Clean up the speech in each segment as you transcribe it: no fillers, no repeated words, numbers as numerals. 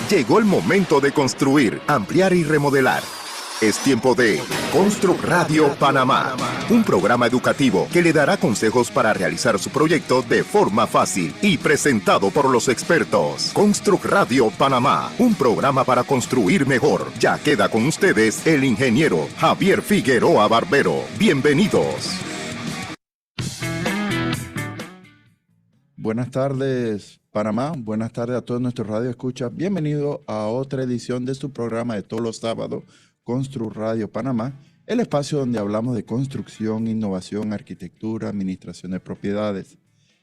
Llegó el momento de construir, ampliar y remodelar. Es tiempo de Construc Radio Panamá, un programa educativo que le dará consejos para realizar su proyecto de forma fácil y presentado por los expertos. Construc Radio Panamá, un programa para construir mejor. Ya queda con ustedes el ingeniero Javier Figueroa Barbero. Bienvenidos. Buenas tardes, Panamá. Buenas tardes a todos nuestros radioescuchas. Bienvenido a otra edición de su programa de todos los sábados, Construc Radio Panamá, el espacio donde hablamos de construcción, innovación, arquitectura, administración de propiedades.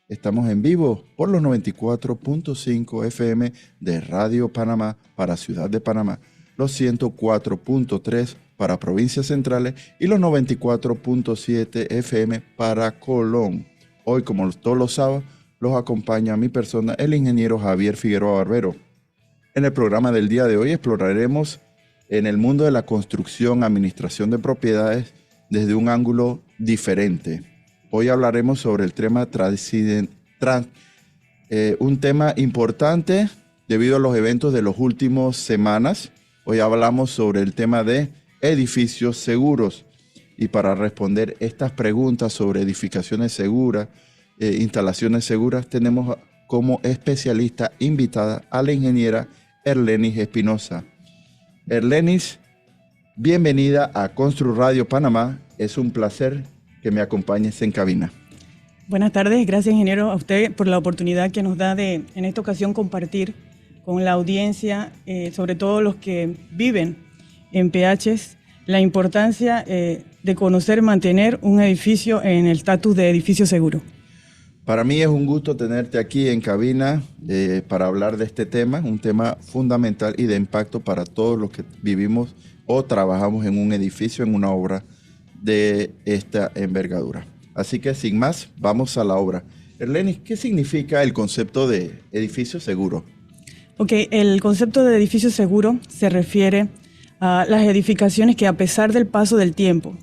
Estamos en vivo por los 94.5 FM de Radio Panamá para Ciudad de Panamá, los 104.3 para provincias centrales y los 94.7 FM para Colón. Hoy, como todos los sábados, los acompaña mi persona, el ingeniero Javier Figueroa Barbero. En el programa del día de hoy exploraremos en el mundo de la construcción, administración de propiedades desde un ángulo diferente. Hoy hablaremos sobre el tema un tema importante debido a los eventos de las últimas semanas. Hoy hablamos sobre el tema de edificios seguros. Y para responder estas preguntas sobre edificaciones seguras, instalaciones seguras, tenemos como especialista invitada a la ingeniera Erlenis Espinosa. Erlenis, bienvenida a Construc Radio Panamá. Es un placer que me acompañes en cabina. Buenas tardes, gracias ingeniero a usted por la oportunidad que nos da de en esta ocasión compartir con la audiencia, sobre todo los que viven en PHs, la importancia de conocer y mantener un edificio en el estatus de edificio seguro. Para mí es un gusto tenerte aquí en cabina para hablar de este tema, un tema fundamental y de impacto para todos los que vivimos o trabajamos en un edificio, en una obra de esta envergadura. Así que sin más, vamos a la obra. Erlenis, ¿qué significa el concepto de edificio seguro? Ok, el concepto de edificio seguro se refiere a las edificaciones que, a pesar del paso del tiempo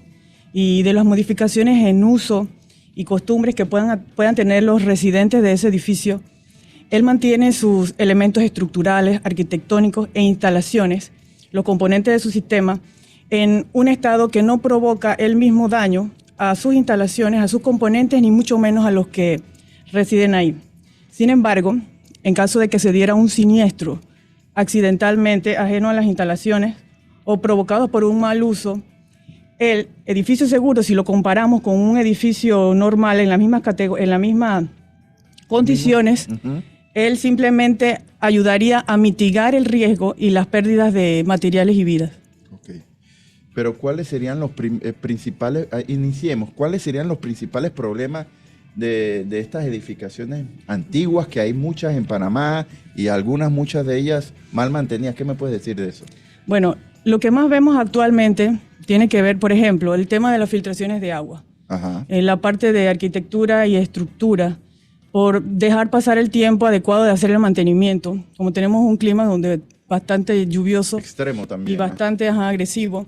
y de las modificaciones en uso y costumbres que puedan tener los residentes de ese edificio, él mantiene sus elementos estructurales, arquitectónicos e instalaciones, los componentes de su sistema, en un estado que no provoca el mismo daño a sus instalaciones, a sus componentes, ni mucho menos a los que residen ahí. Sin embargo, en caso de que se diera un siniestro accidentalmente ajeno a las instalaciones o provocado por un mal uso, el edificio seguro, si lo comparamos con un edificio normal en las mismas condiciones, él simplemente ayudaría a mitigar el riesgo y las pérdidas de materiales y vidas. Okay. Pero ¿cuáles serían los principales, iniciemos, cuáles serían los principales problemas de estas edificaciones antiguas, que hay muchas en Panamá y muchas de ellas mal mantenidas? ¿Qué me puedes decir de eso? Bueno, lo que más vemos actualmente tiene que ver, por ejemplo, el tema de las filtraciones de agua. Ajá. En la parte de arquitectura y estructura, por dejar pasar el tiempo adecuado de hacer el mantenimiento. Como tenemos un clima donde bastante lluvioso, extremo también, y bastante agresivo,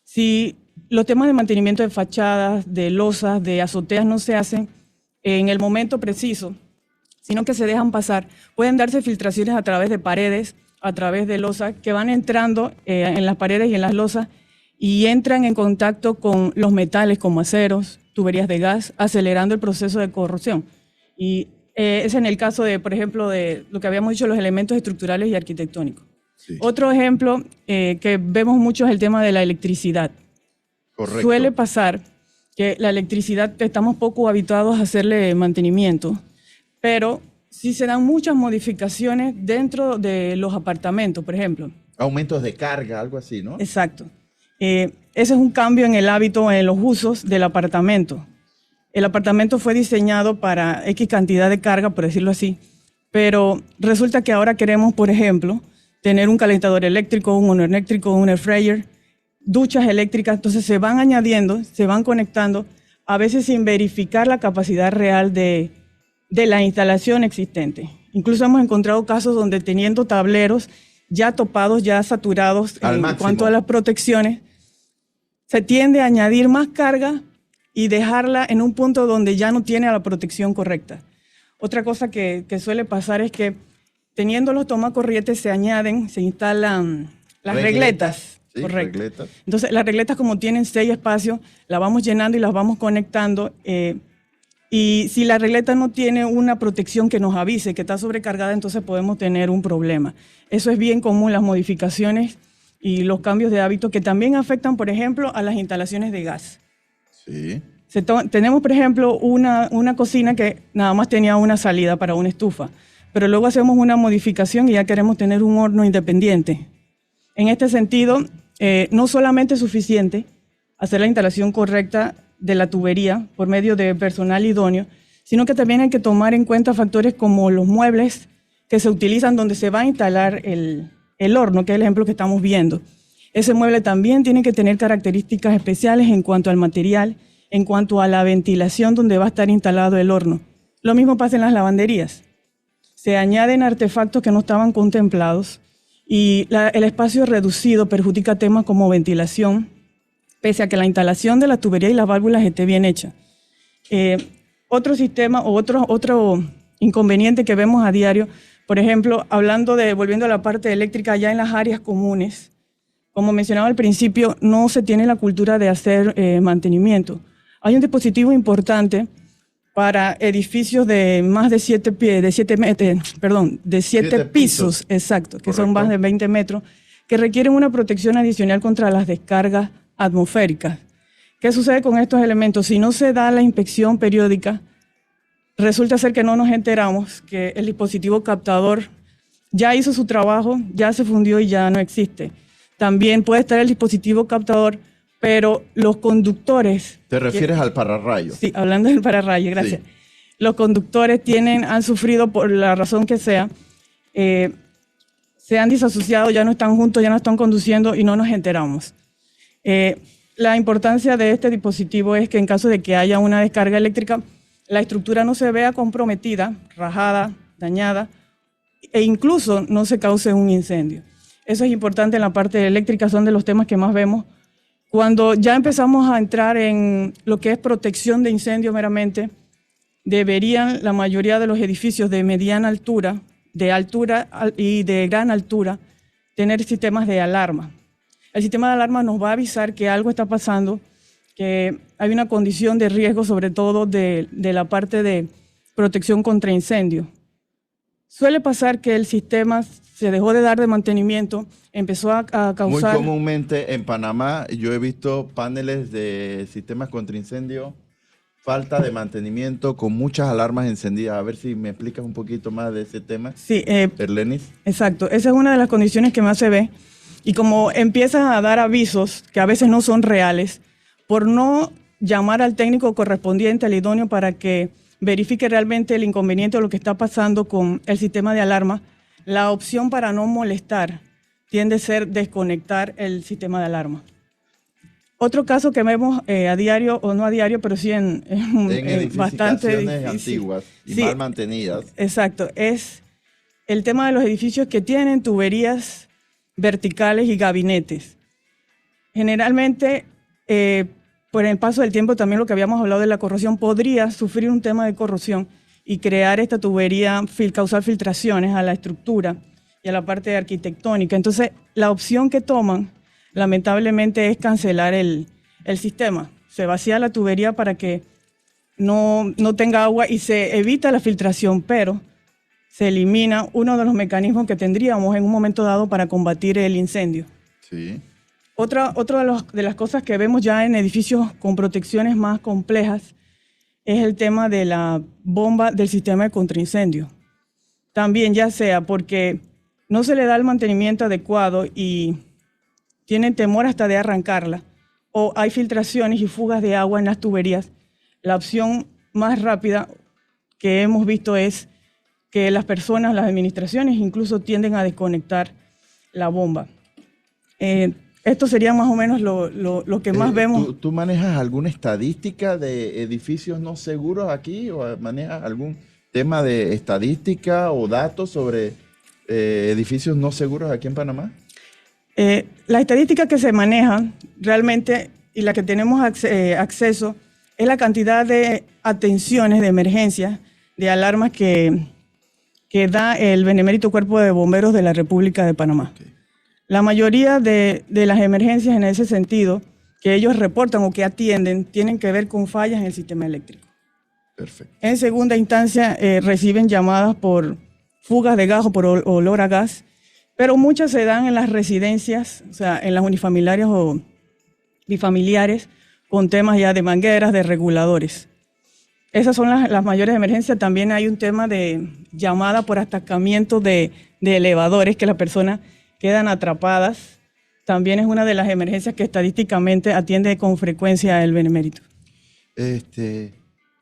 si los temas de mantenimiento de fachadas, de losas, de azoteas no se hacen en el momento preciso, sino que se dejan pasar, pueden darse filtraciones a través de paredes, a través de losas que van entrando en las paredes y en las losas y entran en contacto con los metales como aceros, tuberías de gas, acelerando el proceso de corrosión. Y es en el caso de, por ejemplo, de lo que habíamos dicho, los elementos estructurales y arquitectónicos. Sí. Otro ejemplo que vemos mucho es el tema de la electricidad. Correcto. Suele pasar que la electricidad estamos poco habituados a hacerle mantenimiento, pero sí se dan muchas modificaciones dentro de los apartamentos, por ejemplo. Aumentos de carga, algo así, ¿no? Exacto. Ese es un cambio en el hábito, en los usos del apartamento. El apartamento fue diseñado para X cantidad de carga, por decirlo así, pero resulta que ahora queremos, por ejemplo, tener un calentador eléctrico, un horno eléctrico, un air fryer, duchas eléctricas, entonces se van añadiendo, se van conectando, a veces sin verificar la capacidad real de la instalación existente. Incluso hemos encontrado casos donde teniendo tableros ya topados, ya saturados en cuanto a las protecciones, se tiende a añadir más carga y dejarla en un punto donde ya no tiene la protección correcta. Otra cosa que suele pasar es que teniendo los tomacorrientes se instalan las regletas. Sí, correcto. regletas. Entonces, las regletas, como tienen 6 espacios, las vamos llenando y las vamos conectando. Y si la regleta no tiene una protección que nos avise que está sobrecargada, entonces podemos tener un problema. Eso es bien común, las modificaciones y los cambios de hábito que también afectan, por ejemplo, a las instalaciones de gas. Sí. Tenemos, por ejemplo, una cocina que nada más tenía una salida para una estufa, pero luego hacemos una modificación y ya queremos tener un horno independiente. En este sentido, no solamente es suficiente hacer la instalación correcta de la tubería por medio de personal idóneo, sino que también hay que tomar en cuenta factores como los muebles que se utilizan donde se va a instalar el horno, que es el ejemplo que estamos viendo. Ese mueble también tiene que tener características especiales en cuanto al material, en cuanto a la ventilación donde va a estar instalado el horno. Lo mismo pasa en las lavanderías. Se añaden artefactos que no estaban contemplados y el espacio reducido perjudica temas como ventilación, pese a que la instalación de la tubería y las válvulas esté bien hecha. Otro sistema o otro inconveniente que vemos a diario, por ejemplo, volviendo a la parte eléctrica, ya en las áreas comunes, como mencionaba al principio, no se tiene la cultura de hacer mantenimiento. Hay un dispositivo importante para edificios de más de 7 pisos, exacto, que Correcto. son más de 20 metros, que requieren una protección adicional contra las descargas atmosféricas. ¿Qué sucede con estos elementos? Si no se da la inspección periódica, resulta ser que no nos enteramos que el dispositivo captador ya hizo su trabajo, ya se fundió y ya no existe. También puede estar el dispositivo captador, pero los conductores... ¿Te refieres al pararrayo? Sí, hablando del pararrayo, gracias. Sí. Los conductores han sufrido por la razón que sea, se han disasociado, ya no están juntos, ya no están conduciendo y no nos enteramos. La importancia de este dispositivo es que en caso de que haya una descarga eléctrica, la estructura no se vea comprometida, rajada, dañada, e incluso no se cause un incendio. Eso es importante en la parte eléctrica, son de los temas que más vemos. Cuando ya empezamos a entrar en lo que es protección de incendio meramente, deberían la mayoría de los edificios de mediana altura, de altura y de gran altura, tener sistemas de alarma. El sistema de alarma nos va a avisar que algo está pasando, que hay una condición de riesgo, sobre todo de la parte de protección contra incendio. Suele pasar que el sistema se dejó de dar de mantenimiento, empezó a causar... Muy comúnmente en Panamá yo he visto paneles de sistemas contra incendio, falta de mantenimiento con muchas alarmas encendidas. A ver si me explicas un poquito más de ese tema. Sí, Erlenis. Exacto, esa es una de las condiciones que más se ve. Y como empiezas a dar avisos que a veces no son reales, por no llamar al técnico correspondiente, al idóneo, para que verifique realmente el inconveniente o lo que está pasando con el sistema de alarma, la opción para no molestar tiende a ser desconectar el sistema de alarma. Otro caso que vemos a diario, o no a diario, pero sí en bastante antiguas y sí, mal mantenidas. Exacto, es el tema de los edificios que tienen tuberías verticales y gabinetes. Generalmente, por el paso del tiempo, también lo que habíamos hablado de la corrosión, podría sufrir un tema de corrosión y crear esta tubería, causar filtraciones a la estructura y a la parte arquitectónica. Entonces, la opción que toman, lamentablemente, es cancelar el sistema. Se vacía la tubería para que no tenga agua y se evita la filtración, pero se elimina uno de los mecanismos que tendríamos en un momento dado para combatir el incendio. Sí. Otra de las cosas que vemos ya en edificios con protecciones más complejas es el tema de la bomba del sistema de contraincendio. También ya sea porque no se le da el mantenimiento adecuado y tienen temor hasta de arrancarla, o hay filtraciones y fugas de agua en las tuberías, la opción más rápida que hemos visto es que las personas, las administraciones incluso tienden a desconectar la bomba. Esto sería más o menos lo que más vemos. ¿Tú manejas alguna estadística de edificios no seguros aquí o manejas algún tema de estadística o datos sobre edificios no seguros aquí en Panamá? La estadística que se maneja realmente y la que tenemos acceso es la cantidad de atenciones de emergencia, de alarmas que que da el Benemérito Cuerpo de Bomberos de la República de Panamá. Okay. La mayoría de las emergencias en ese sentido que ellos reportan o que atienden tienen que ver con fallas en el sistema eléctrico. Perfecto. En segunda instancia, reciben llamadas por fugas de gas o por olor a gas, pero muchas se dan en las residencias, o sea, en las unifamiliares o bifamiliares, con temas ya de mangueras, de reguladores. Esas son las mayores emergencias. También hay un tema de llamada por atascamiento de elevadores, que las personas quedan atrapadas. También es una de las emergencias que estadísticamente atiende con frecuencia el Benemérito.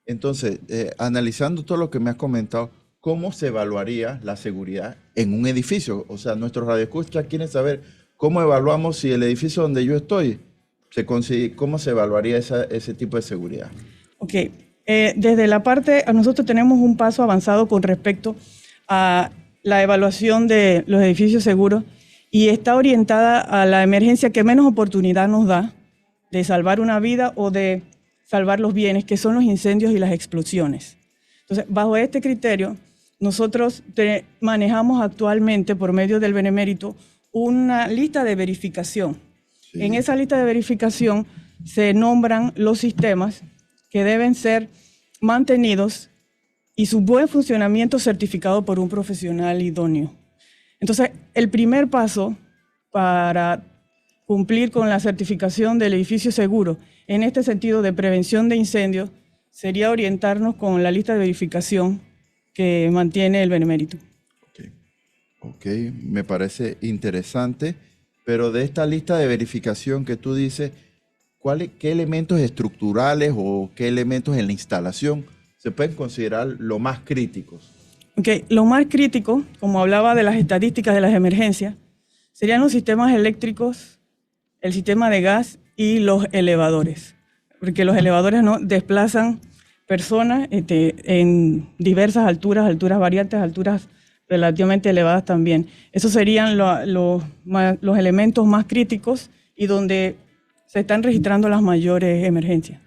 Entonces, analizando todo lo que me has comentado, ¿cómo se evaluaría la seguridad en un edificio? O sea, nuestros radioescuchas quieren saber cómo evaluamos si el edificio donde yo estoy, cómo se evaluaría ese tipo de seguridad. Ok, desde la parte, nosotros tenemos un paso avanzado con respecto a la evaluación de los edificios seguros y está orientada a la emergencia que menos oportunidad nos da de salvar una vida o de salvar los bienes, que son los incendios y las explosiones. Entonces, bajo este criterio, nosotros manejamos actualmente por medio del Benemérito una lista de verificación. Sí. En esa lista de verificación se nombran los sistemas que deben ser mantenidos y su buen funcionamiento certificado por un profesional idóneo. Entonces, el primer paso para cumplir con la certificación del edificio seguro, en este sentido de prevención de incendios, sería orientarnos con la lista de verificación que mantiene el Benemérito. Ok, me parece interesante, pero de esta lista de verificación que tú dices, ¿qué elementos estructurales o qué elementos en la instalación se pueden considerar los más críticos? Ok, lo más crítico, como hablaba de las estadísticas de las emergencias, serían los sistemas eléctricos, el sistema de gas y los elevadores, porque los elevadores no desplazan personas en diversas alturas variantes, alturas relativamente elevadas también. Esos serían los elementos más críticos y donde se están registrando las mayores emergencias.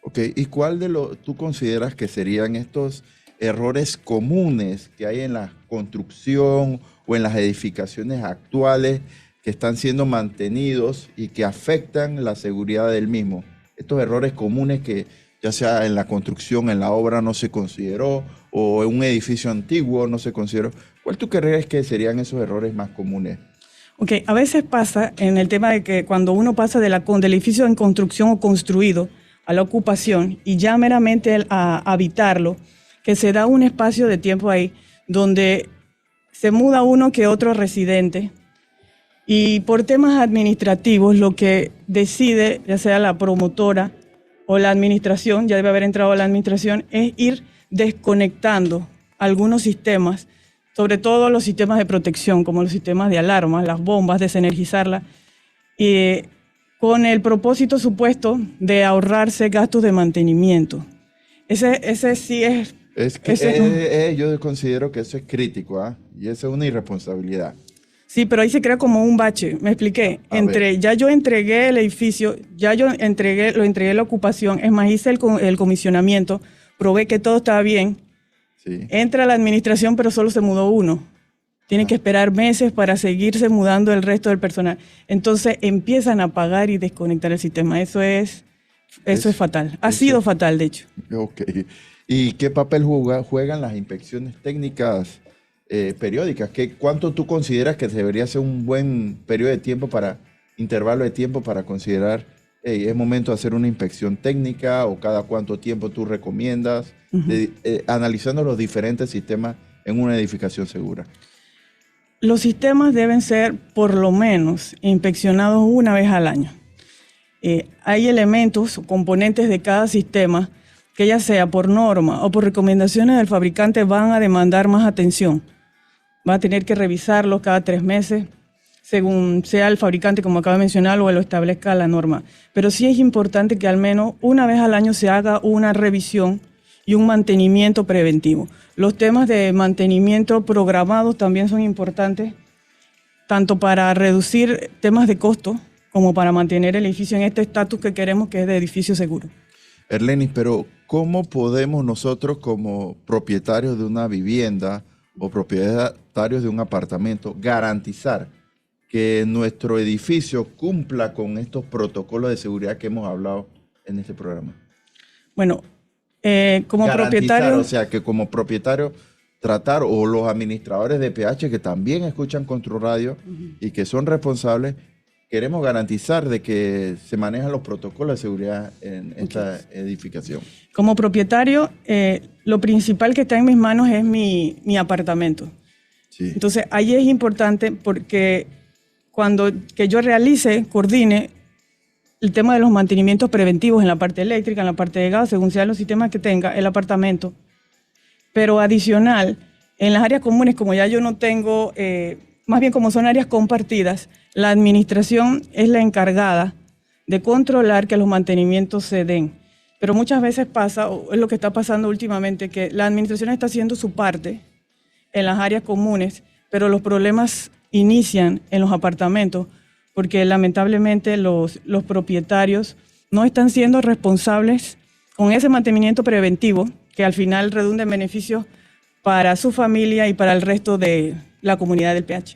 Ok, ¿y cuál tú consideras que serían estos errores comunes que hay en la construcción o en las edificaciones actuales que están siendo mantenidos y que afectan la seguridad del mismo? Estos errores comunes que ya sea en la construcción, en la obra no se consideró, o en un edificio antiguo no se consideró. ¿Cuál tú crees que serían esos errores más comunes? Ok, a veces pasa en el tema de que cuando uno pasa del edificio en construcción o construido a la ocupación y ya meramente a habitarlo, que se da un espacio de tiempo ahí donde se muda uno que otro residente y por temas administrativos lo que decide, ya sea la promotora o la administración, ya debe haber entrado la administración, es ir desconectando algunos sistemas, sobre todo los sistemas de protección, como los sistemas de alarma, las bombas, desenergizarlas, con el propósito supuesto de ahorrarse gastos de mantenimiento. Ese sí es... Yo considero que eso es crítico, ¿eh? Y eso es una irresponsabilidad. Sí, pero ahí se crea como un bache, me expliqué. Ya yo entregué el edificio, lo entregué la ocupación, es más, hice el comisionamiento, probé que todo estaba bien. Sí. Entra la administración, pero solo se mudó uno. Tienen que esperar meses para seguirse mudando el resto del personal. Entonces empiezan a apagar y desconectar el sistema. Eso es fatal. Ha sido fatal, de hecho. Ok. ¿Y qué papel juegan las inspecciones técnicas periódicas? ¿Cuánto tú consideras que debería ser un buen periodo de tiempo intervalo de tiempo para considerar, es momento de hacer una inspección técnica, o cada cuánto tiempo tú recomiendas, analizando los diferentes sistemas en una edificación segura? Los sistemas deben ser por lo menos inspeccionados una vez al año. Hay elementos o componentes de cada sistema que ya sea por norma o por recomendaciones del fabricante van a demandar más atención. Va a tener que revisarlos cada 3 meses, según sea el fabricante, como acabo de mencionar, o lo establezca la norma. Pero sí es importante que al menos una vez al año se haga una revisión y un mantenimiento preventivo. Los temas de mantenimiento programados también son importantes, tanto para reducir temas de costo como para mantener el edificio en este estatus que queremos, que es de edificio seguro. Erlenis, pero ¿cómo podemos nosotros como propietarios de una vivienda o propietarios de un apartamento garantizar que nuestro edificio cumpla con estos protocolos de seguridad que hemos hablado en este programa? Bueno, como Garantizar, propietario... o sea, que como propietario tratar, o los administradores de PH que también escuchan ConstruRadio y que son responsables, queremos garantizar de que se manejan los protocolos de seguridad en esta edificación. Como propietario, lo principal que está en mis manos es mi apartamento. Sí. Entonces, ahí es importante porque cuando que yo coordine el tema de los mantenimientos preventivos en la parte eléctrica, en la parte de gas, según sean los sistemas que tenga el apartamento. Pero adicional, en las áreas comunes, como ya yo no tengo, más bien como son áreas compartidas, la administración es la encargada de controlar que los mantenimientos se den. Pero muchas veces pasa, o es lo que está pasando últimamente, que la administración está haciendo su parte en las áreas comunes, pero los problemas inician en los apartamentos, porque lamentablemente los propietarios no están siendo responsables con ese mantenimiento preventivo, que al final redunda en beneficios para su familia y para el resto de la comunidad del PH.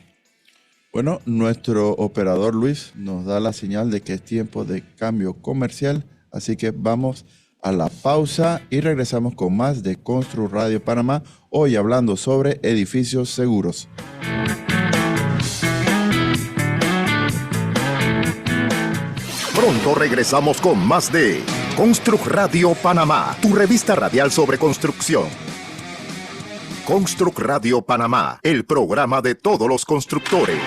Bueno, nuestro operador Luis nos da la señal de que es tiempo de cambio comercial, así que vamos a la pausa y regresamos con más de ConstruRadio Panamá, hoy hablando sobre edificios seguros. Pronto regresamos con más de ConstruRadio Panamá, tu revista radial sobre construcción. ConstruRadio Panamá, el programa de todos los constructores.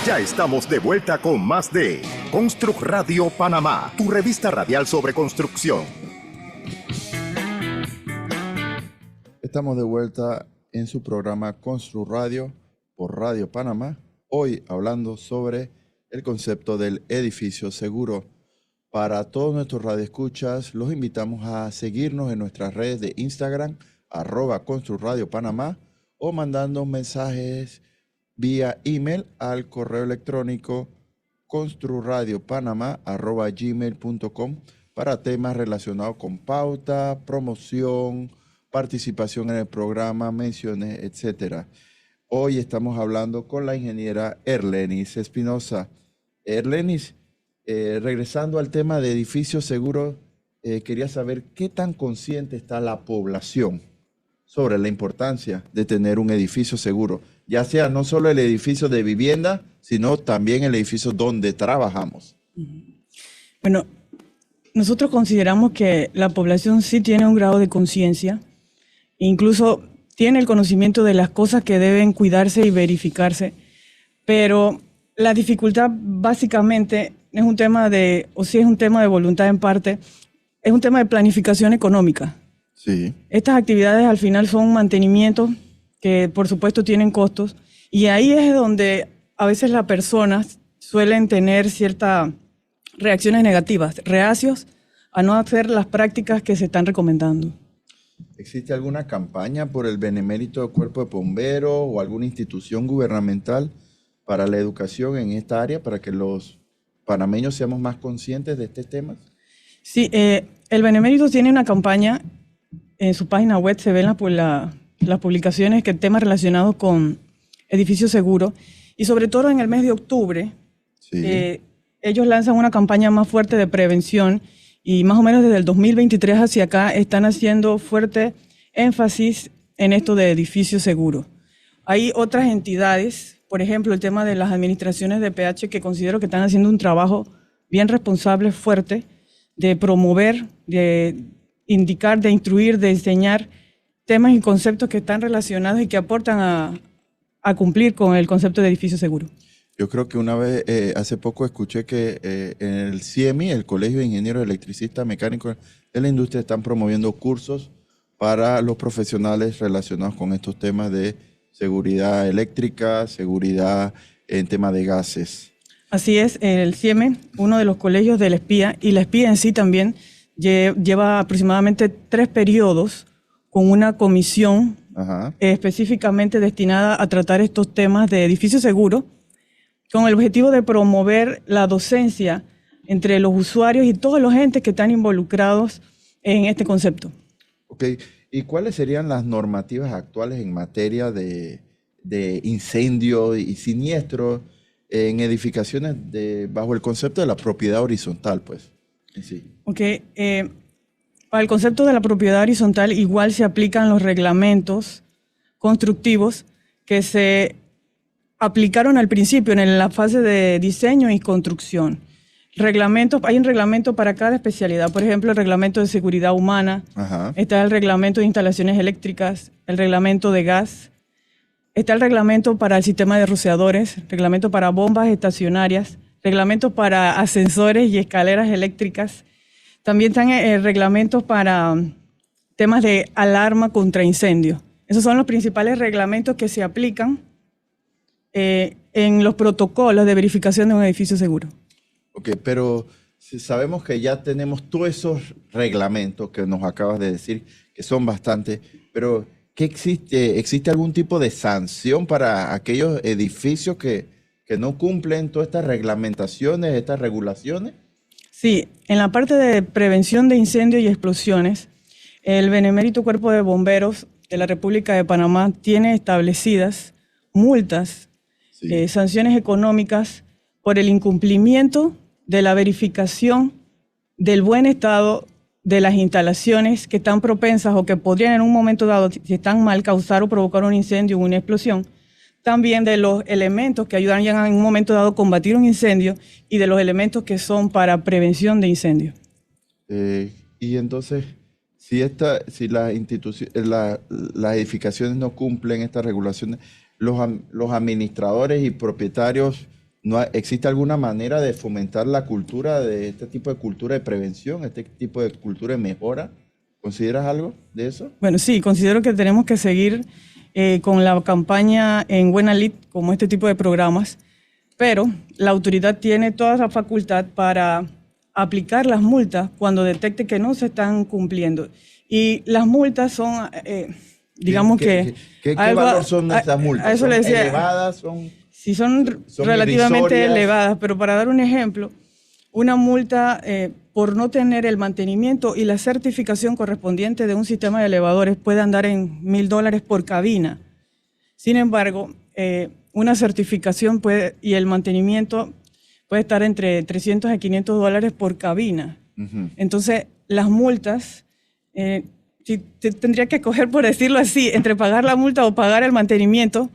Ya estamos de vuelta con más de ConstruRadio Panamá, tu revista radial sobre construcción. Estamos de vuelta en su programa ConstruRadio por Radio Panamá, hoy hablando sobre el concepto del edificio seguro. Para todos nuestros radioescuchas, los invitamos a seguirnos en nuestras redes de Instagram, @ConstruRadio Panamá, o mandando mensajes vía email al correo electrónico construradiopanama@gmail.com para temas relacionados con pauta, promoción, participación en el programa, menciones, etc. Hoy estamos hablando con la ingeniera Erlenis Espinosa. Erlenis, regresando al tema de edificios seguros, quería saber qué tan consciente está la población sobre la importancia de tener un edificio seguro, ya sea no solo el edificio de vivienda, sino también el edificio donde trabajamos. Bueno, nosotros consideramos que la población sí tiene un grado de conciencia, incluso tiene el conocimiento de las cosas que deben cuidarse y verificarse, pero la dificultad básicamente es un tema de, o sí es un tema de voluntad en parte, es un tema de planificación económica. Sí. Estas actividades al final son mantenimientos que por supuesto tienen costos, y ahí es donde a veces las personas suelen tener ciertas reacciones negativas, reacios a no hacer las prácticas que se están recomendando. ¿Existe alguna campaña por el benemérito del Cuerpo de Bomberos o alguna institución gubernamental para la educación en esta área, para que los panameños seamos más conscientes de este tema? Sí, el Benemérito tiene una campaña, en su página web se ven las publicaciones, que temas relacionados con edificios seguros, y sobre todo en el mes de octubre, sí. Ellos lanzan una campaña más fuerte de prevención, y más o menos desde el 2023 hacia acá están haciendo fuerte énfasis en esto de edificios seguros. Hay otras entidades, por ejemplo, el tema de las administraciones de PH, que considero que están haciendo un trabajo bien responsable, fuerte, de promover, de indicar, de instruir, de enseñar temas y conceptos que están relacionados y que aportan a cumplir con el concepto de edificio seguro. Yo creo que una vez, hace poco escuché que en el CIEMI, el Colegio de Ingenieros Electricistas Mecánicos de la Industria, están promoviendo cursos para los profesionales relacionados con estos temas de seguridad eléctrica, seguridad en tema de gases. Así es, el CIEME, uno de los colegios del SPIA, y la SPIA en sí también lleva aproximadamente 3 periodos con una comisión específicamente destinada a tratar estos temas de edificio seguro, con el objetivo de promover la docencia entre los usuarios y todos los entes que están involucrados en este concepto. Ok, ¿Y cuáles serían las normativas actuales en materia de incendio y siniestros en edificaciones bajo el concepto de la propiedad horizontal, pues? Sí. Ok, para el concepto de la propiedad horizontal igual se aplican los reglamentos constructivos que se aplicaron al principio en la fase de diseño y construcción. Hay un reglamento para cada especialidad. Por ejemplo, el reglamento de seguridad humana, Ajá. está el reglamento de instalaciones eléctricas, el reglamento de gas, está el reglamento para el sistema de rociadores, reglamento para bombas estacionarias, reglamento para ascensores y escaleras eléctricas. También están reglamentos para temas de alarma contra incendio. Esos son los principales reglamentos que se aplican en los protocolos de verificación de un edificio seguro. Ok, pero si sabemos que ya tenemos todos esos reglamentos que nos acabas de decir, que son bastantes, pero ¿qué existe? ¿Existe algún tipo de sanción para aquellos edificios que no cumplen todas estas reglamentaciones, estas regulaciones? Sí, en la parte de prevención de incendios y explosiones, el Benemérito Cuerpo de Bomberos de la República de Panamá tiene establecidas multas, Sí. sanciones económicas por el incumplimiento de la verificación del buen estado de las instalaciones que están propensas o que podrían en un momento dado, si están mal, causar o provocar un incendio o una explosión. También de los elementos que ayudan ya en un momento dado a combatir un incendio y de los elementos que son para prevención de incendios. Y entonces, si las edificaciones no cumplen estas regulaciones, los administradores y propietarios, ¿existe alguna manera de fomentar la cultura de este tipo de cultura de prevención, este tipo de cultura de mejora? ¿Consideras algo de eso? Bueno, sí, considero que tenemos que seguir con la campaña en Buena Lid, como este tipo de programas, pero la autoridad tiene toda la facultad para aplicar las multas cuando detecte que no se están cumpliendo. Y las multas son, digamos ¿Qué valor son estas multas? A eso ¿Son le decía, elevadas? Sí, son ¿Son relativamente irrisorias? elevadas, pero para dar un ejemplo, una multa por no tener el mantenimiento y la certificación correspondiente de un sistema de elevadores puede andar en $1,000 por cabina. Sin embargo, una certificación y el mantenimiento puede estar entre $300 a $500 por cabina. Uh-huh. Entonces, las multas, si tendría que escoger, por decirlo así, entre pagar la multa o pagar el mantenimiento,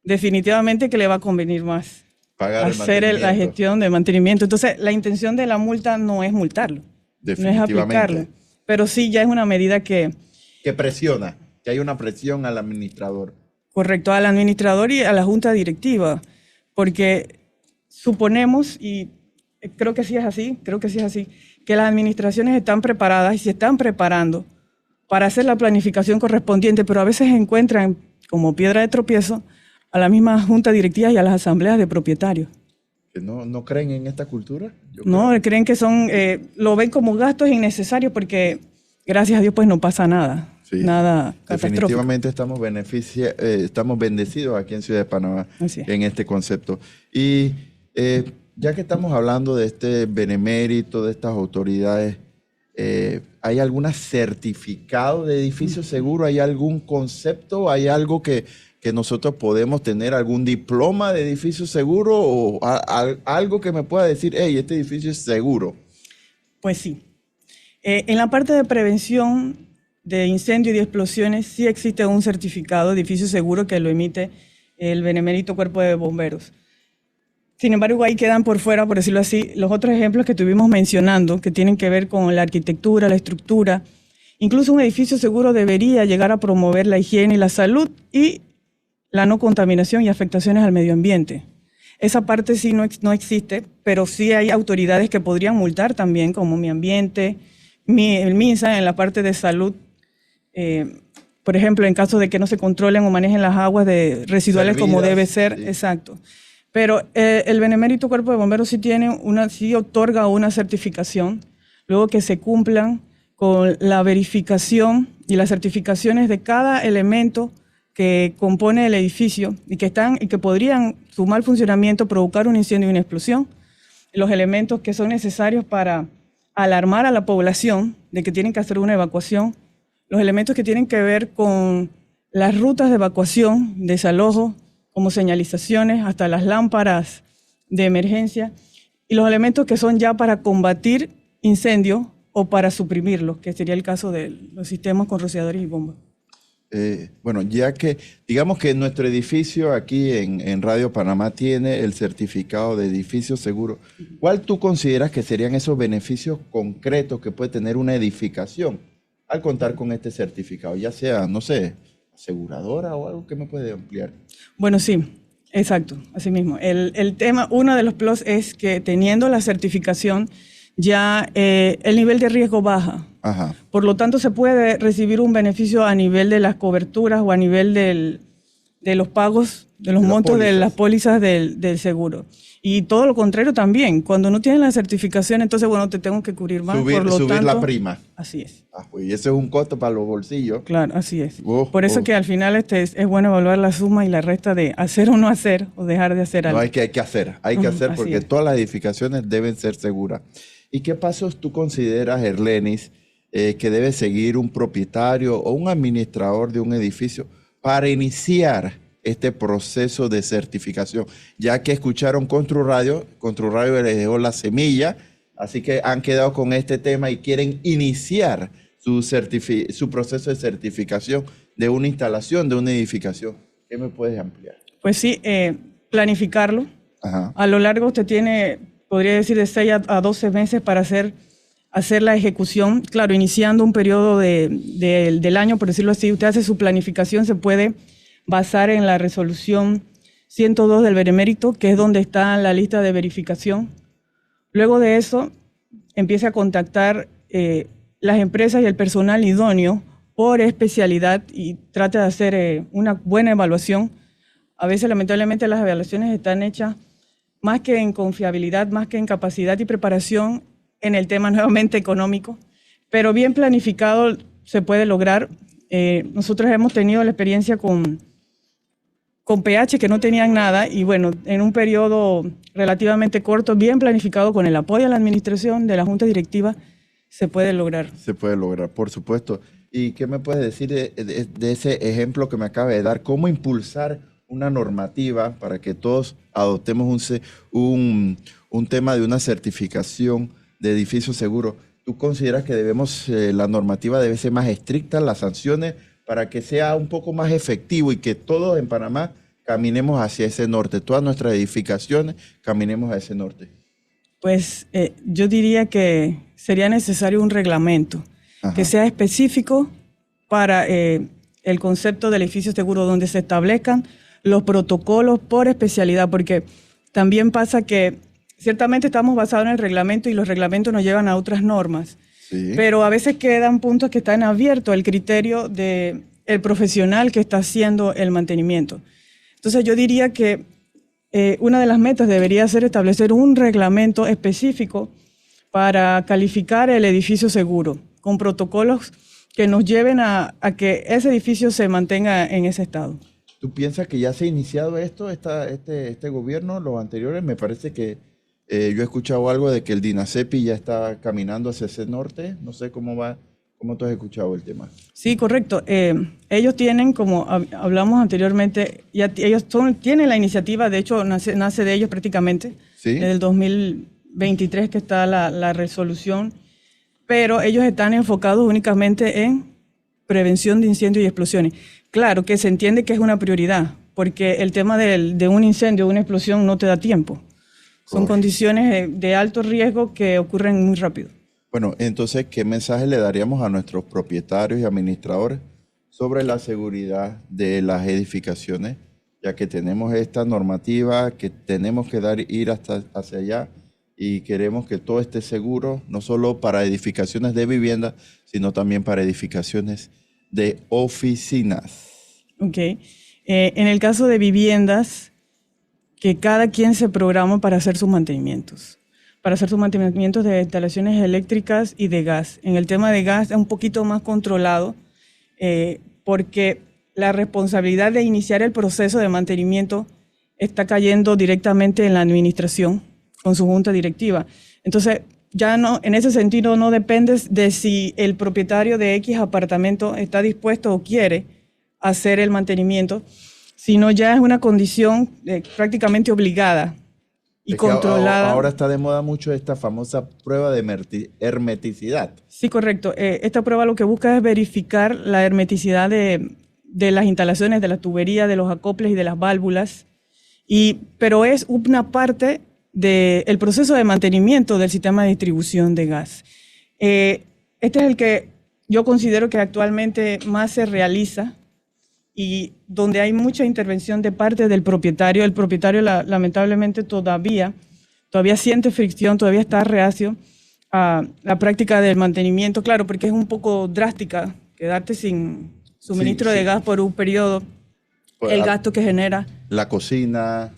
definitivamente que le va a convenir más hacer la gestión de mantenimiento. Entonces, la intención de la multa no es multarlo, no es aplicarlo, pero sí ya es una medida que presiona, que hay una presión al administrador. Correcto, al administrador y a la junta directiva, porque suponemos, y creo que sí es así, que las administraciones están preparadas y se están preparando para hacer la planificación correspondiente, pero a veces encuentran como piedra de tropiezo a la misma junta directiva y a las asambleas de propietarios. ¿Que no creen en esta cultura? Creen que lo ven como gastos innecesarios porque, gracias a Dios, pues no pasa nada. Sí, nada catastrófico. definitivamente estamos bendecidos aquí en Ciudad de Panamá en este concepto. Y ya que estamos hablando de este benemérito, de estas autoridades, ¿hay algún certificado de edificio seguro? ¿Hay algún concepto? ¿Hay algo que nosotros podemos tener, algún diploma de edificio seguro o algo que me pueda decir, hey, este edificio es seguro? Pues sí. En la parte de prevención de incendio y de explosiones sí existe un certificado de edificio seguro que lo emite el Benemérito Cuerpo de Bomberos. Sin embargo, ahí quedan por fuera, por decirlo así, los otros ejemplos que estuvimos mencionando, que tienen que ver con la arquitectura, la estructura. Incluso un edificio seguro debería llegar a promover la higiene y la salud y la no contaminación y afectaciones al medio ambiente. Esa parte sí no existe, pero sí hay autoridades que podrían multar también, como Mi Ambiente, el MINSA en la parte de salud. Por ejemplo, en caso de que no se controlen o manejen las aguas residuales como debe ser, sí. Exacto. Pero el Benemérito Cuerpo de Bomberos sí otorga una certificación, luego que se cumplan con la verificación y las certificaciones de cada elemento que compone el edificio y que podrían, su mal funcionamiento, provocar un incendio y una explosión. Los elementos que son necesarios para alarmar a la población de que tienen que hacer una evacuación, los elementos que tienen que ver con las rutas de evacuación, desalojo, como señalizaciones, hasta las lámparas de emergencia, y los elementos que son ya para combatir incendios o para suprimirlos, que sería el caso de los sistemas con rociadores y bombas. Bueno, ya que digamos que nuestro edificio aquí en Radio Panamá tiene el certificado de edificio seguro, ¿cuál tú consideras que serían esos beneficios concretos que puede tener una edificación al contar con este certificado? Ya sea, no sé, aseguradora o algo que me puede ampliar. Bueno, sí, exacto, así mismo. El tema, uno de los plus es que teniendo la certificación ya el nivel de riesgo baja. Ajá. Por lo tanto, se puede recibir un beneficio a nivel de las coberturas o a nivel de los pagos, de los montos de las pólizas del seguro. Y todo lo contrario también. Cuando no tienes la certificación, entonces, bueno, te tengo que cubrir más. Subir la prima. Así es. Pues, y ese es un costo para los bolsillos. Claro, así es. Por eso que al final es bueno evaluar la suma y la resta de hacer o no hacer o dejar de hacer algo. No, hay que hacer porque todas las edificaciones deben ser seguras. ¿Y qué pasos tú consideras, Erlenis, que debe seguir un propietario o un administrador de un edificio para iniciar este proceso de certificación? Ya que escucharon ConstruRadio les dejó la semilla, así que han quedado con este tema y quieren iniciar su proceso de certificación de una instalación, de una edificación. ¿Qué me puedes ampliar? Pues sí, planificarlo. Ajá. A lo largo usted tiene, podría decir, de 6 a 12 meses para hacer la ejecución. Claro, iniciando un periodo del año, por decirlo así, usted hace su planificación, se puede basar en la resolución 102 del Benemérito, que es donde está la lista de verificación. Luego de eso, empieza a contactar las empresas y el personal idóneo por especialidad y trata de hacer una buena evaluación. A veces, lamentablemente, las evaluaciones están hechas más que en confiabilidad, más que en capacidad y preparación en el tema nuevamente económico, pero bien planificado se puede lograr. Nosotros hemos tenido la experiencia con PH que no tenían nada y bueno, en un periodo relativamente corto, bien planificado con el apoyo de la administración, de la junta directiva, se puede lograr. Se puede lograr, por supuesto. ¿Y qué me puedes decir de ese ejemplo que me acaba de dar? ¿Cómo impulsar una normativa para que todos adoptemos un tema de una certificación de edificio seguro? ¿Tú consideras que la normativa debe ser más estricta, las sanciones, para que sea un poco más efectivo y que todos en Panamá caminemos hacia ese norte, todas nuestras edificaciones caminemos a ese norte? Pues yo diría que sería necesario un reglamento que sea específico para el concepto del edificio seguro, donde se establezcan los protocolos por especialidad, porque también pasa que ciertamente estamos basados en el reglamento y los reglamentos nos llevan a otras normas, sí, pero a veces quedan puntos que están abiertos al criterio del profesional que está haciendo el mantenimiento. Entonces yo diría que una de las metas debería ser establecer un reglamento específico para calificar el edificio seguro, con protocolos que nos lleven a que ese edificio se mantenga en ese estado. ¿Tú piensas que ya se ha iniciado este gobierno, los anteriores? Me parece que yo he escuchado algo de que el DINASEPI ya está caminando hacia ese norte. No sé cómo va, cómo tú has escuchado el tema. Sí, correcto. Ellos tienen, como hablamos anteriormente, tienen la iniciativa, de hecho nace de ellos prácticamente, ¿sí? Desde el 2023 que está la resolución, pero ellos están enfocados únicamente en prevención de incendios y explosiones. Claro que se entiende que es una prioridad, porque el tema de un incendio, de una explosión, no te da tiempo. Son condiciones de alto riesgo que ocurren muy rápido. Bueno, entonces, ¿qué mensaje le daríamos a nuestros propietarios y administradores sobre la seguridad de las edificaciones? Ya que tenemos esta normativa, que tenemos que ir hacia allá y queremos que todo esté seguro, no solo para edificaciones de vivienda, sino también para edificaciones de oficinas. Ok. En el caso de viviendas, que cada quien se programa para hacer sus mantenimientos. Para hacer sus mantenimientos de instalaciones eléctricas y de gas. En el tema de gas es un poquito más controlado porque la responsabilidad de iniciar el proceso de mantenimiento está cayendo directamente en la administración con su junta directiva. Entonces, ya no, en ese sentido no depende de si el propietario de X apartamento está dispuesto o quiere hacer el mantenimiento, sino ya es una condición prácticamente obligada y Es que controlada. ahora está de moda mucho esta famosa prueba de hermeticidad. Sí, correcto. Esta prueba lo que busca es verificar la hermeticidad de las instalaciones, de la tubería, de los acoples y de las válvulas, pero es una parte del proceso de mantenimiento del sistema de distribución de gas. Este es el que yo considero que actualmente más se realiza y donde hay mucha intervención de parte del propietario. El propietario lamentablemente todavía siente fricción, todavía está reacio a la práctica del mantenimiento, claro, porque es un poco drástica quedarte sin suministro de gas por un periodo, el gasto que genera. La cocina,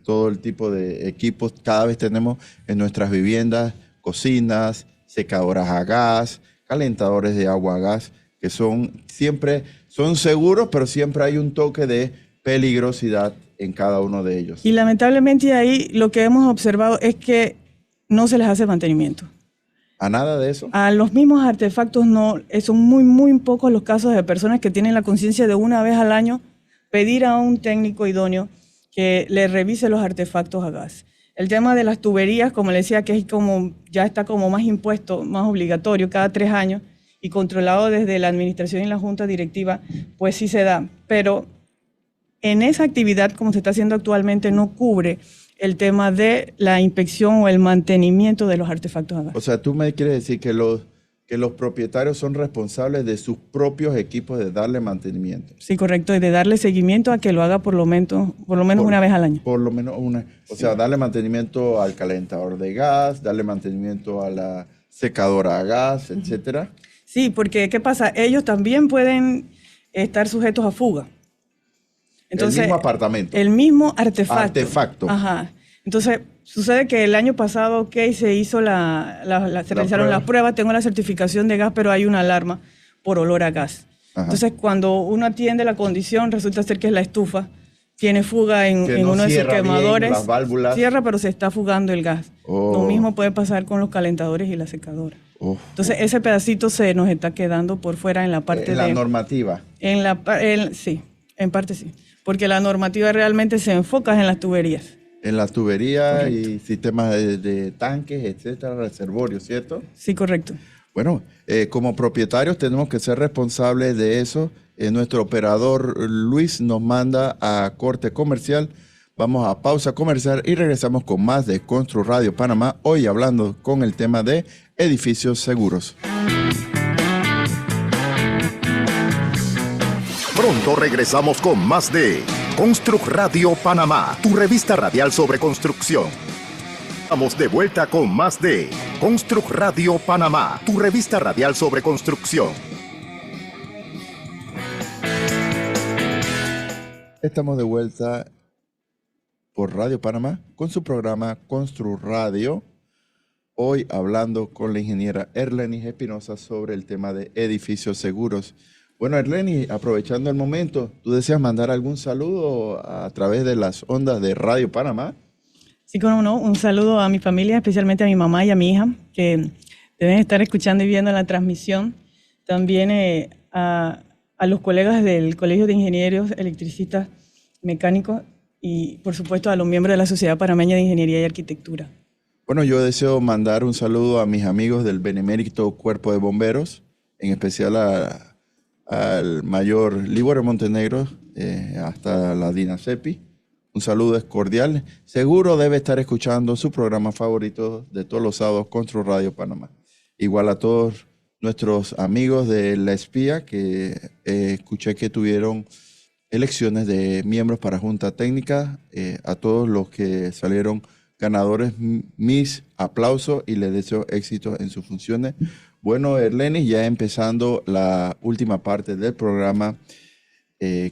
todo el tipo de equipos, cada vez tenemos en nuestras viviendas cocinas, secadoras a gas, calentadores de agua a gas, que son seguros, pero siempre hay un toque de peligrosidad en cada uno de ellos. Y lamentablemente ahí lo que hemos observado es que no se les hace mantenimiento. ¿A nada de eso? A los mismos artefactos no, son muy, muy pocos los casos de personas que tienen la conciencia de una vez al año pedir a un técnico idóneo que le revise los artefactos a gas. El tema de las tuberías, como le decía, que es ya está como más impuesto, más obligatorio cada 3 años y controlado desde la administración y la junta directiva, pues sí se da. Pero en esa actividad, como se está haciendo actualmente, no cubre el tema de la inspección o el mantenimiento de los artefactos a gas. O sea, tú me quieres decir que los propietarios son responsables de sus propios equipos de darle mantenimiento. Sí, correcto, y de darle seguimiento a que lo haga por lo menos una vez al año. Por lo menos una. O sea, darle mantenimiento al calentador de gas, darle mantenimiento a la secadora a gas, etcétera. Sí, porque ¿qué pasa? Ellos también pueden estar sujetos a fuga. Entonces, el mismo apartamento. El mismo artefacto. Artefacto. Ajá. Entonces, sucede que el año pasado, se hizo se realizaron las pruebas, tengo la certificación de gas, pero hay una alarma por olor a gas. Ajá. Entonces, cuando uno atiende la condición, resulta ser que es la estufa, tiene fuga en uno de sus quemadores. Las válvulas. Cierra, pero se está fugando el gas. Lo mismo puede pasar con los calentadores y la secadora. Entonces, ese pedacito se nos está quedando por fuera en la parte de... la normativa. Sí, en parte sí. Porque la normativa realmente se enfoca en las tuberías. En las tuberías. Correcto. Y sistemas de tanques, etcétera, reservorios, ¿cierto? Sí, correcto. Bueno, como propietarios tenemos que ser responsables de eso. Nuestro operador Luis nos manda a corte comercial. Vamos a pausa comercial y regresamos con más de Constru Radio Panamá, hoy hablando con el tema de edificios seguros. Pronto regresamos con más de Constru Radio Panamá, tu revista radial sobre construcción. Estamos de vuelta con más de Constru Radio Panamá, tu revista radial sobre construcción. Estamos de vuelta por Radio Panamá con su programa Constru Radio. Hoy hablando con la ingeniera Erlenis Espinosa sobre el tema de edificios seguros. Bueno, Erlenis, aprovechando el momento, ¿tú deseas mandar algún saludo a través de las ondas de Radio Panamá? Sí, cómo no. Un saludo a mi familia, especialmente a mi mamá y a mi hija, que deben estar escuchando y viendo la transmisión. También a los colegas del Colegio de Ingenieros, Electricistas, Mecánicos y, por supuesto, a los miembros de la Sociedad Panameña de Ingeniería y Arquitectura. Bueno, yo deseo mandar un saludo a mis amigos del Benemérito Cuerpo de Bomberos, en especial al mayor Líbor Montenegro, hasta la DINASEPI. Un saludo es cordial. Seguro debe estar escuchando su programa favorito de todos los sábados, Constru Radio Panamá. Igual a todos nuestros amigos de La Espía, que escuché que tuvieron elecciones de miembros para Junta Técnica. A todos los que salieron ganadores, mis aplausos y les deseo éxito en sus funciones. Bueno, Erlenis, ya empezando la última parte del programa,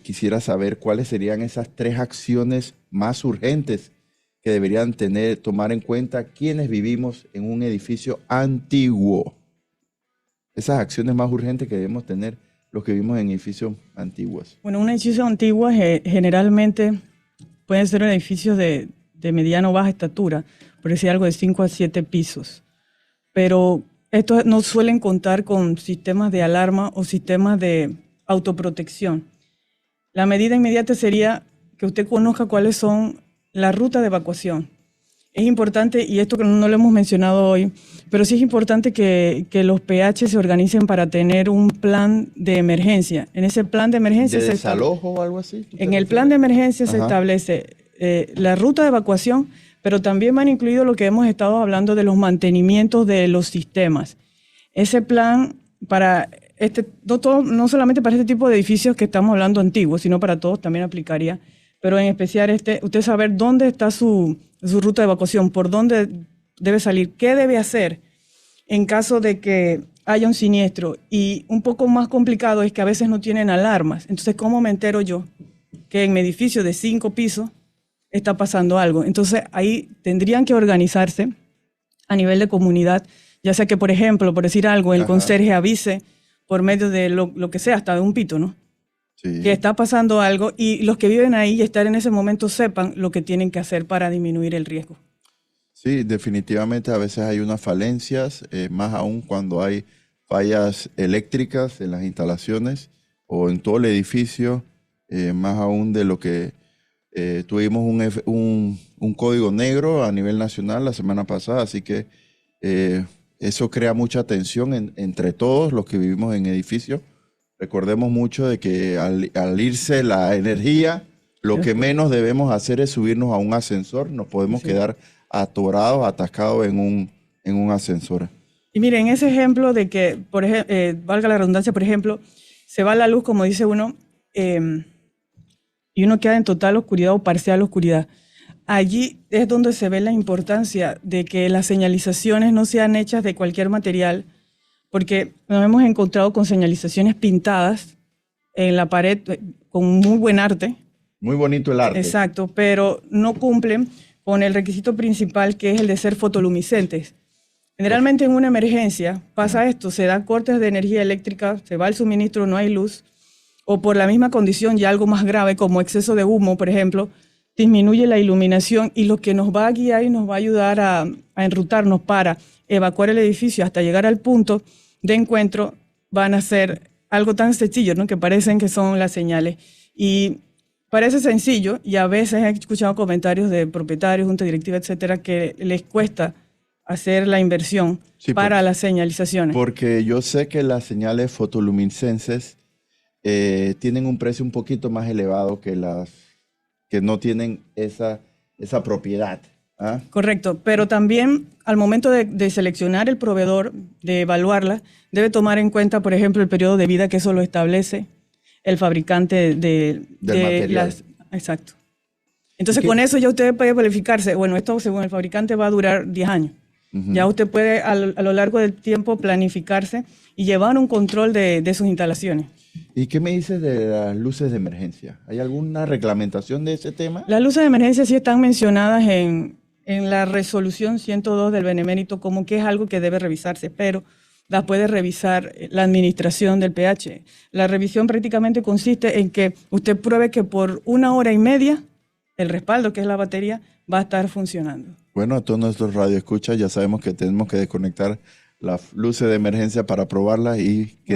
quisiera saber cuáles serían esas 3 acciones más urgentes que deberían tomar en cuenta quienes vivimos en un edificio antiguo. Esas acciones más urgentes que debemos tener los que vivimos en edificios antiguos. Bueno, un edificio antiguo generalmente pueden ser edificios de mediana o baja estatura, por decir algo, de 5 a 7 pisos. Pero estos no suelen contar con sistemas de alarma o sistemas de autoprotección. La medida inmediata sería que usted conozca cuáles son las rutas de evacuación. Es importante, y esto que no lo hemos mencionado hoy, pero sí es importante que los PH se organicen para tener un plan de emergencia. En ese plan de emergencia... ¿De desalojo o algo así? En el plan de emergencia se establece la ruta de evacuación, pero también van incluidos lo que hemos estado hablando de los mantenimientos de los sistemas. Ese plan para no solamente para este tipo de edificios que estamos hablando antiguos, sino para todos también aplicaría, pero en especial usted saber dónde está su ruta de evacuación, por dónde debe salir, qué debe hacer en caso de que haya un siniestro. Y un poco más complicado es que a veces no tienen alarmas. Entonces, ¿cómo me entero yo que en mi edificio de 5 pisos está pasando algo? Entonces, ahí tendrían que organizarse a nivel de comunidad, ya sea que, por ejemplo, por decir algo, el conserje avise por medio de lo que sea, hasta de un pito, ¿no? Sí. Que está pasando algo y los que viven ahí y estar en ese momento sepan lo que tienen que hacer para disminuir el riesgo. Sí, definitivamente a veces hay unas falencias, más aún cuando hay fallas eléctricas en las instalaciones o en todo el edificio, más aún de lo que tuvimos un código negro a nivel nacional la semana pasada, así que eso crea mucha tensión entre todos los que vivimos en edificios. Recordemos mucho de que al irse la energía, lo que menos debemos hacer es subirnos a un ascensor. Nos podemos quedar atorados, atascados en un ascensor. Y miren, ese ejemplo de que, por ejemplo, valga la redundancia, por ejemplo, se va la luz, como dice uno, y uno queda en total oscuridad o parcial oscuridad. Allí es donde se ve la importancia de que las señalizaciones no sean hechas de cualquier material, porque nos hemos encontrado con señalizaciones pintadas en la pared con muy buen arte. Muy bonito el arte. Exacto, pero no cumplen con el requisito principal, que es el de ser fotoluminescentes. Generalmente en una emergencia pasa esto, se dan cortes de energía eléctrica, se va el suministro, no hay luz, o por la misma condición ya algo más grave como exceso de humo, por ejemplo, disminuye la iluminación y lo que nos va a guiar y nos va a ayudar a enrutarnos para evacuar el edificio hasta llegar al punto de encuentro van a ser algo tan sencillo, ¿no? Que parecen que son las señales. Y parece sencillo y a veces he escuchado comentarios de propietarios, junta directiva, etcétera, que les cuesta hacer la inversión para las señalizaciones. Porque yo sé que las señales fotoluminescentes tienen un precio un poquito más elevado que las que no tienen esa propiedad. ¿Ah? Correcto, pero también al momento de seleccionar el proveedor, de evaluarla, debe tomar en cuenta, por ejemplo, el periodo de vida, que eso lo establece el fabricante del material. Exacto. Entonces, con eso ya usted puede planificarse. Bueno, esto según el fabricante va a durar 10 años. Ya usted puede a lo largo del tiempo planificarse y llevar un control de sus instalaciones. ¿Y qué me dices de las luces de emergencia? ¿Hay alguna reglamentación de ese tema? Las luces de emergencia sí están mencionadas en la resolución 102 del Benemérito como que es algo que debe revisarse, pero las puede revisar la administración del PH. La revisión prácticamente consiste en que usted pruebe que por 1 hora y media el respaldo, que es la batería, va a estar funcionando. Bueno, a todos nuestros radioescuchas ya sabemos que tenemos que desconectar las luces de emergencia para probarlas y que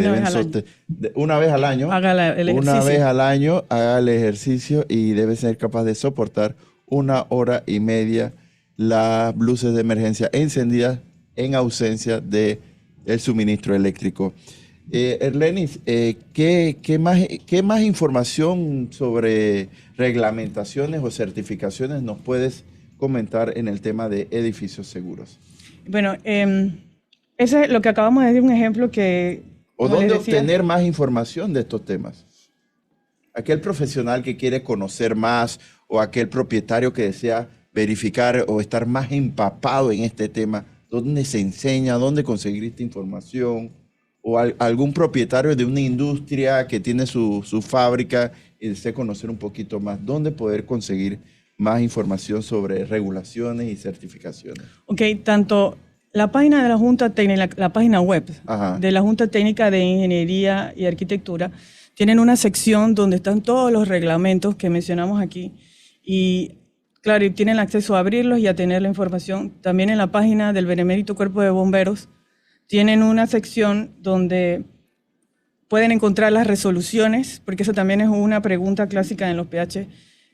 una vez al año. Haga el ejercicio. Una vez al año haga el ejercicio y debe ser capaz de soportar 1 hora y media las luces de emergencia encendidas en ausencia del suministro eléctrico. Erlenis, ¿qué más información sobre reglamentaciones o certificaciones nos puedes comentar en el tema de edificios seguros? Bueno, ese es lo que acabamos de decir, un ejemplo que... ¿O dónde obtener más información de estos temas? Aquel profesional que quiere conocer más o aquel propietario que desea verificar o estar más empapado en este tema, ¿dónde se enseña? ¿Dónde conseguir esta información? O algún propietario de una industria que tiene su fábrica y desea conocer un poquito más, ¿dónde poder conseguir más información sobre regulaciones y certificaciones? Ok, tanto la página de la Junta Técnica, la página web de la Junta Técnica de Ingeniería y Arquitectura, tienen una sección donde están todos los reglamentos que mencionamos aquí y Claro, y tienen acceso a abrirlos y a tener la información. También en la página del Benemérito Cuerpo de Bomberos tienen una sección donde pueden encontrar las resoluciones, porque eso también es una pregunta clásica en los PH.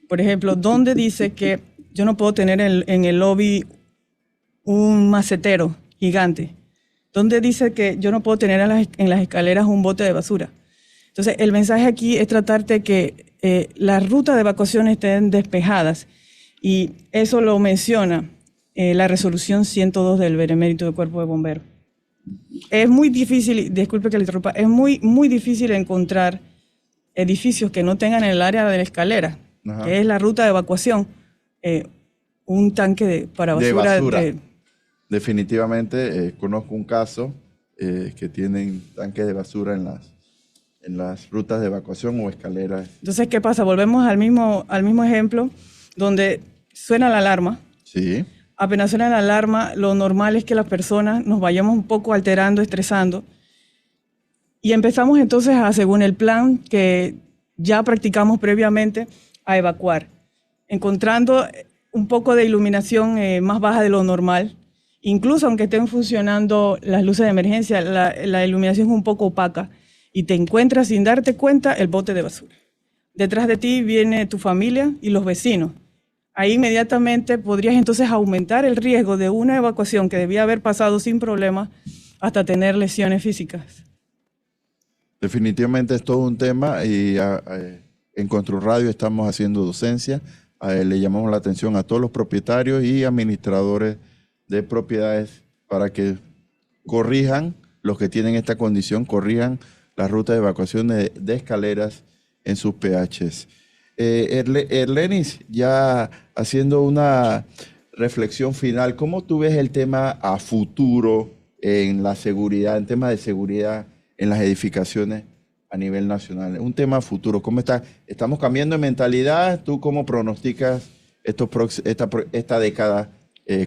Por ejemplo, ¿dónde dice que yo no puedo tener en el lobby un macetero gigante? ¿Dónde dice que yo no puedo tener en las escaleras un bote de basura? Entonces, el mensaje aquí es tratar de que las rutas de evacuación estén despejadas, y eso lo menciona la resolución 102 del Benemérito del Cuerpo de Bomberos. Es muy difícil, disculpe que le interrumpa, es muy difícil encontrar edificios que no tengan en el área de la escalera, Ajá. que es la ruta de evacuación, un tanque para basura. De basura. Definitivamente conozco un caso que tienen tanques de basura en las rutas de evacuación o escaleras. Entonces, ¿qué pasa? Volvemos al mismo ejemplo donde suena la alarma. Sí. Apenas suena la alarma, lo normal es que las personas nos vayamos un poco alterando, estresando, y empezamos entonces según el plan que ya practicamos previamente, a evacuar, encontrando un poco de iluminación más baja de lo normal. Incluso aunque estén funcionando las luces de emergencia, la iluminación es un poco opaca y te encuentras sin darte cuenta el bote de basura. Detrás de ti viene tu familia y los vecinos. Ahí inmediatamente podrías entonces aumentar el riesgo de una evacuación que debía haber pasado sin problemas hasta tener lesiones físicas. Definitivamente es todo un tema y en ConstruRadio estamos haciendo docencia. Le llamamos la atención a todos los propietarios y administradores de propiedades para que corrijan, los que tienen esta condición, corrijan las rutas de evacuación de escaleras en sus PHs. Erlenis, ya haciendo una reflexión final, ¿cómo tú ves el tema a futuro en la seguridad, en temas de seguridad en las edificaciones a nivel nacional? Un tema a futuro, ¿cómo está? ¿Estamos cambiando de mentalidad? ¿Tú cómo pronosticas esta década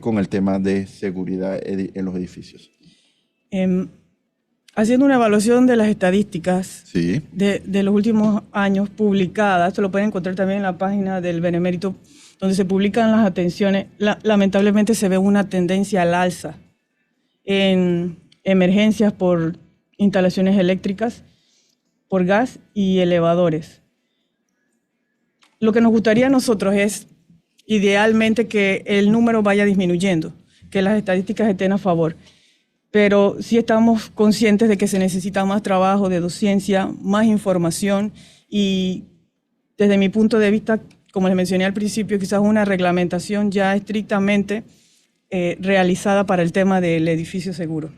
con el tema de seguridad en los edificios? Haciendo una evaluación de las estadísticas sí, de los últimos años publicadas, esto lo pueden encontrar también en la página del Benemérito, donde se publican las atenciones, lamentablemente se ve una tendencia al alza en emergencias por instalaciones eléctricas, por gas y elevadores. Lo que nos gustaría a nosotros es, idealmente, que el número vaya disminuyendo, que las estadísticas estén a favor. Pero sí estamos conscientes de que se necesita más trabajo de docencia, más información y, desde mi punto de vista, como les mencioné al principio, quizás una reglamentación ya estrictamente realizada para el tema del edificio seguro.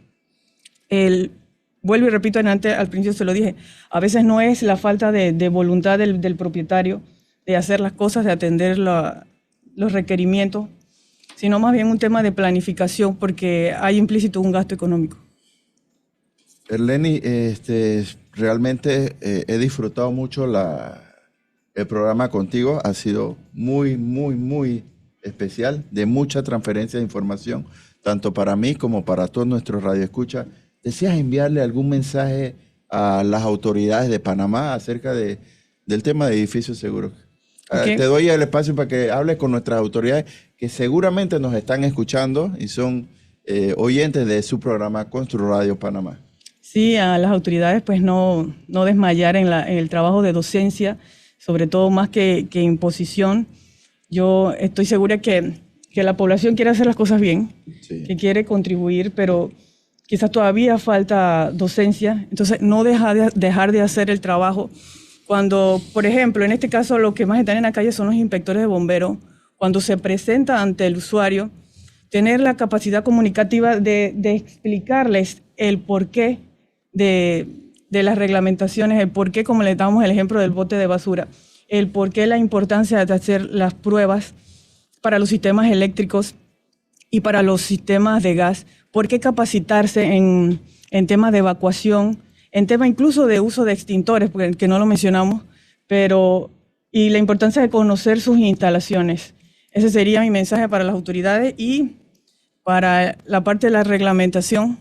Vuelvo y repito, al principio se lo dije, a veces no es la falta de voluntad del propietario de hacer las cosas, de atender los requerimientos, sino más bien un tema de planificación, porque hay implícito un gasto económico. Erleni, realmente he disfrutado mucho el programa contigo. Ha sido muy especial, de mucha transferencia de información, tanto para mí como para todos nuestros radioescuchas. ¿Deseas enviarle algún mensaje a las autoridades de Panamá acerca del tema de edificios seguros? Okay. Te doy el espacio para que hables con nuestras autoridades que seguramente nos están escuchando y son oyentes de su programa ConstruRadio Panamá. Sí, a las autoridades pues no desmayar en el trabajo de docencia, sobre todo más que imposición. Yo estoy segura que la población quiere hacer las cosas bien, sí, que quiere contribuir, pero quizás todavía falta docencia, entonces no dejar de hacer el trabajo. Cuando, por ejemplo, en este caso, los que más están en la calle son los inspectores de bomberos. Cuando se presenta ante el usuario, tener la capacidad comunicativa de explicarles el porqué de las reglamentaciones, el porqué, como le damos el ejemplo del bote de basura, el porqué, la importancia de hacer las pruebas para los sistemas eléctricos y para los sistemas de gas, por qué capacitarse en temas de evacuación, en tema incluso de uso de extintores, porque no lo mencionamos, y la importancia de conocer sus instalaciones. Ese sería mi mensaje para las autoridades, y para la parte de la reglamentación,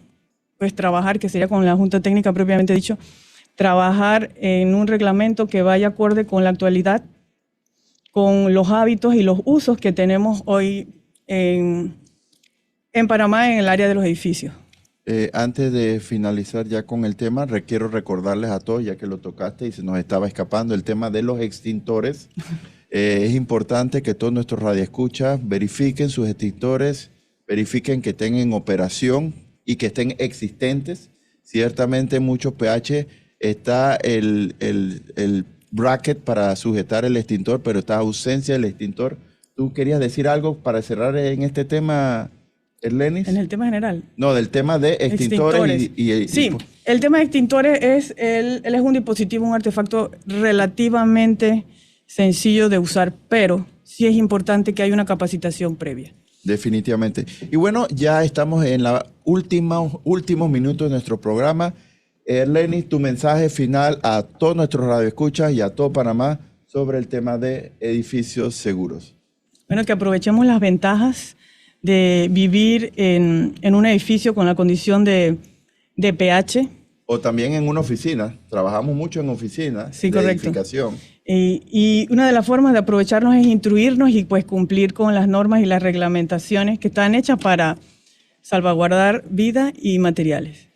pues trabajar, que sería con la Junta Técnica propiamente dicho, trabajar en un reglamento que vaya acorde con la actualidad, con los hábitos y los usos que tenemos hoy en Panamá en el área de los edificios. Antes de finalizar ya con el tema, quiero recordarles a todos, ya que lo tocaste y se nos estaba escapando, el tema de los extintores. Es importante que todos nuestros radioescuchas verifiquen sus extintores, verifiquen que estén en operación y que estén existentes. Ciertamente en muchos PH está el bracket para sujetar el extintor, pero está ausencia del extintor. ¿Tú querías decir algo para cerrar en este tema, Erlenis? En el tema general. No, del tema de extintores. Sí, el tema de extintores él es un dispositivo, un artefacto relativamente sencillo de usar, pero sí es importante que haya una capacitación previa. Definitivamente. Y bueno, ya estamos en los últimos minutos de nuestro programa. Erlenis, tu mensaje final a todos nuestros radioescuchas y a todo Panamá sobre el tema de edificios seguros. Bueno, que aprovechemos las ventajas de vivir en un edificio con la condición de PH. O también en una oficina. Trabajamos mucho en oficinas, sí, de correcto. edificación. Y una de las formas de aprovecharnos es instruirnos y pues cumplir con las normas y las reglamentaciones que están hechas para salvaguardar vida y materiales.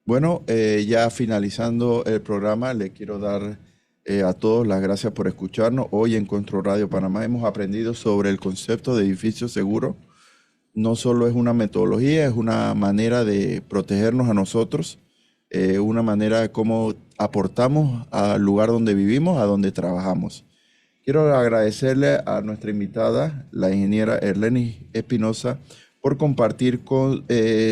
Bueno, ya finalizando el programa, le quiero dar a todos las gracias por escucharnos. Hoy en Control Radio Panamá hemos aprendido sobre el concepto de edificio seguro. No solo es una metodología, es una manera de protegernos a nosotros, una manera de cómo aportamos al lugar donde vivimos, a donde trabajamos. Quiero agradecerle a nuestra invitada, la ingeniera Erlenis Espinosa, por compartir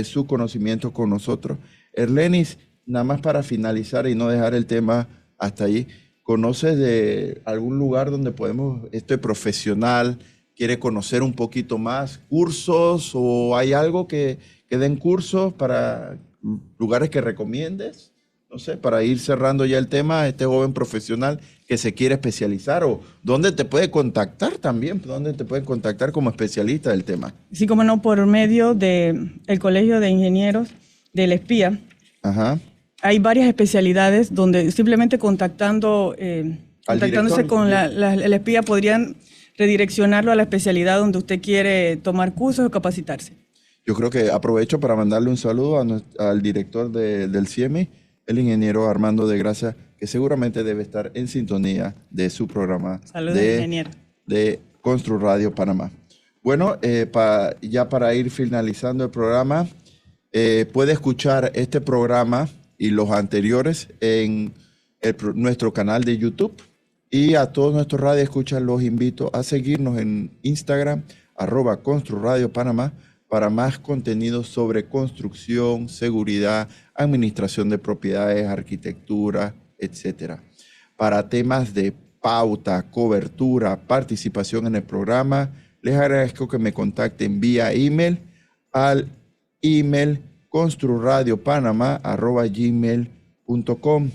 su conocimiento con nosotros. Erlenis, nada más para finalizar y no dejar el tema hasta ahí, ¿conoces de algún lugar donde podemos, profesional, quiere conocer un poquito más, cursos o hay algo que den cursos para lugares que recomiendes? No sé, para ir cerrando ya el tema, este joven profesional que se quiere especializar, o dónde te puede contactar también, dónde te pueden contactar como especialista del tema. Sí, como no, por medio del Colegio de Ingenieros del ESPIA. Ajá. Hay varias especialidades donde simplemente contactándose con el ESPIA podrían redireccionarlo a la especialidad donde usted quiere tomar cursos o capacitarse. Yo creo que aprovecho para mandarle un saludo al director del CIEMI, el ingeniero Armando de Gracia, que seguramente debe estar en sintonía de su programa. Saludos, ingeniero. De Constru Radio Panamá. Bueno, ya para ir finalizando el programa, puede escuchar este programa y los anteriores en nuestro canal de YouTube. Y a todos nuestros radioescuchas los invito a seguirnos en Instagram, @ConstruRadioPanamá, para más contenido sobre construcción, seguridad, administración de propiedades, arquitectura, etc. Para temas de pauta, cobertura, participación en el programa, les agradezco que me contacten vía email al email construradiopanama@gmail.com.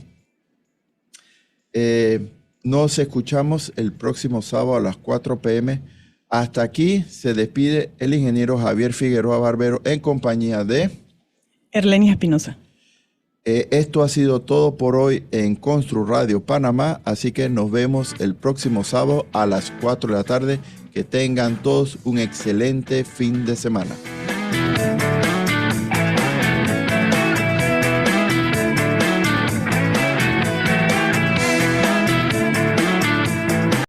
Nos escuchamos el próximo sábado a las 4 p.m. Hasta aquí se despide el ingeniero Javier Figueroa Barbero en compañía de Erlenis Espinosa. Esto ha sido todo por hoy en Constru Radio Panamá, así que nos vemos el próximo sábado a las 4 de la tarde. Que tengan todos un excelente fin de semana.